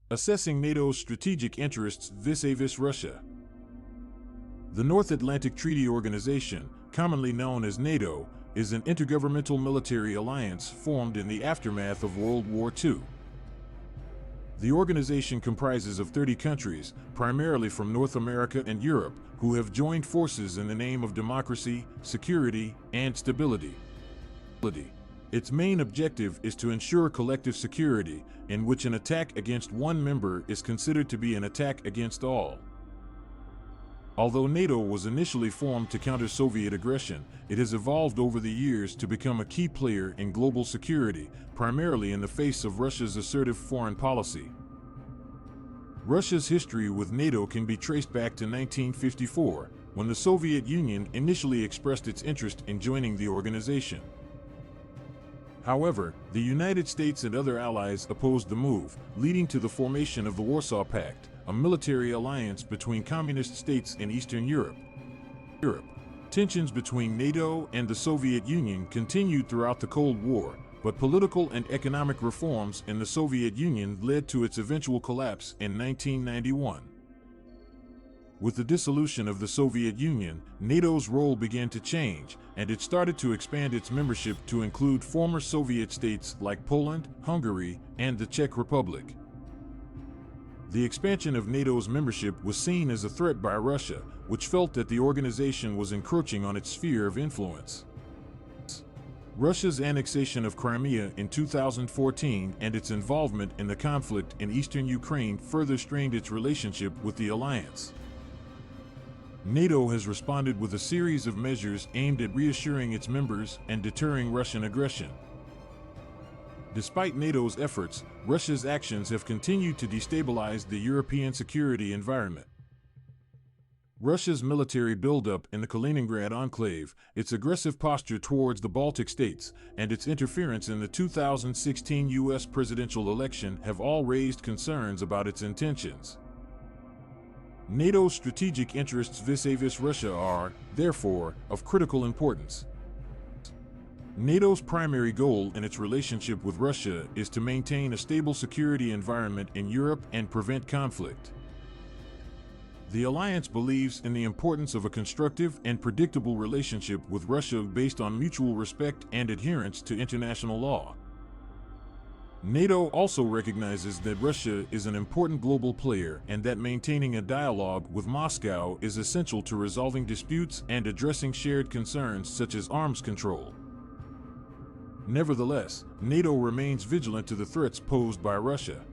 Assessing NATO's strategic interests vis-à-vis Russia. The North Atlantic Treaty Organization, commonly known as NATO, is an intergovernmental military alliance formed in the aftermath of World War II. The organization comprises of 30 countries, primarily from North America and Europe, who have joined forces in the name of democracy, security, and stability. Its main objective is to ensure collective security, in which an attack against one member is considered to be an attack against all. Although NATO was initially formed to counter Soviet aggression, it has evolved over the years to become a key player in global security, primarily in the face of Russia's assertive foreign policy. Russia's history with NATO can be traced back to 1954, when the Soviet Union initially expressed its interest in joining the organization. However, the United States and other allies opposed the move, leading to the formation of the Warsaw Pact, a military alliance between communist states in Eastern Europe. Tensions between NATO and the Soviet Union continued throughout the Cold War, but political and economic reforms in the Soviet Union led to its eventual collapse in 1991. With the dissolution of the Soviet Union, NATO's role began to change, and it started to expand its membership to include former Soviet states like Poland, Hungary, and the Czech Republic. The expansion of NATO's membership was seen as a threat by Russia, which felt that the organization was encroaching on its sphere of influence. Russia's annexation of Crimea in 2014 and its involvement in the conflict in eastern Ukraine further strained its relationship with the alliance. NATO has responded with a series of measures aimed at reassuring its members and deterring Russian aggression. Despite NATO's efforts, Russia's actions have continued to destabilize the European security environment. Russia's military buildup in the Kaliningrad enclave, its aggressive posture towards the Baltic states, and its interference in the 2016 U.S. presidential election have all raised concerns about its intentions. NATO's strategic interests vis-à-vis Russia are, therefore, of critical importance. NATO's primary goal in its relationship with Russia is to maintain a stable security environment in Europe and prevent conflict. The alliance believes in the importance of a constructive and predictable relationship with Russia based on mutual respect and adherence to international law. NATO also recognizes that Russia is an important global player and that maintaining a dialogue with Moscow is essential to resolving disputes and addressing shared concerns such as arms control. Nevertheless, NATO remains vigilant to the threats posed by Russia.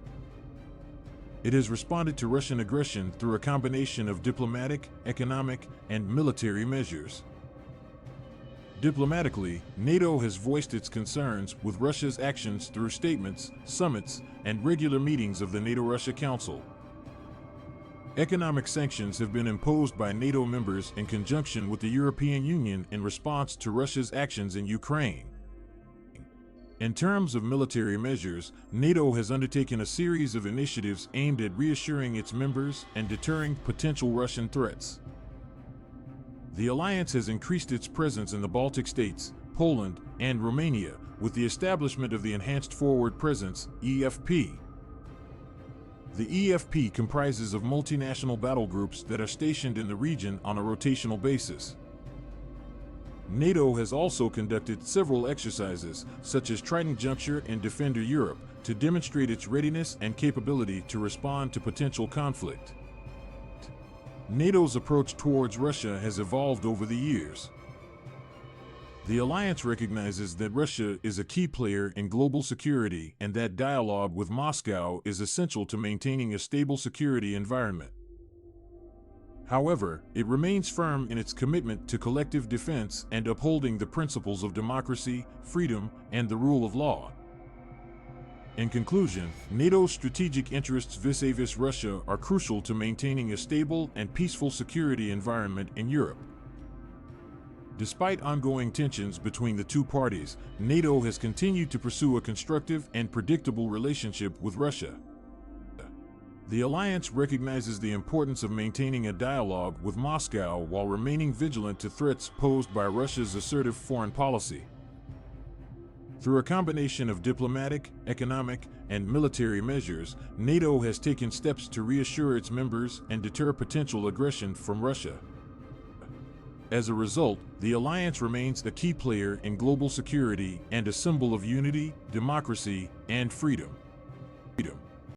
It has responded to Russian aggression through a combination of diplomatic, economic, and military measures. Diplomatically, NATO has voiced its concerns with Russia's actions through statements, summits, and regular meetings of the NATO-Russia Council. Economic sanctions have been imposed by NATO members in conjunction with the European Union in response to Russia's actions in Ukraine. In terms of military measures, NATO has undertaken a series of initiatives aimed at reassuring its members and deterring potential Russian threats. The alliance has increased its presence in the Baltic states, Poland, and Romania, with the establishment of the Enhanced Forward Presence, EFP. The EFP comprises of multinational battle groups that are stationed in the region on a rotational basis. NATO has also conducted several exercises, such as Trident Juncture and Defender Europe, to demonstrate its readiness and capability to respond to potential conflict. NATO's approach towards Russia has evolved over the years. The alliance recognizes that Russia is a key player in global security and that dialogue with Moscow is essential to maintaining a stable security environment. However, it remains firm in its commitment to collective defense and upholding the principles of democracy, freedom, and the rule of law. In conclusion, NATO's strategic interests vis-à-vis Russia are crucial to maintaining a stable and peaceful security environment in Europe. Despite ongoing tensions between the two parties, NATO has continued to pursue a constructive and predictable relationship with Russia. The alliance recognizes the importance of maintaining a dialogue with Moscow while remaining vigilant to threats posed by Russia's assertive foreign policy. Through a combination of diplomatic, economic, and military measures, NATO has taken steps to reassure its members and deter potential aggression from Russia. As a result, the alliance remains a key player in global security and a symbol of unity, democracy, and freedom.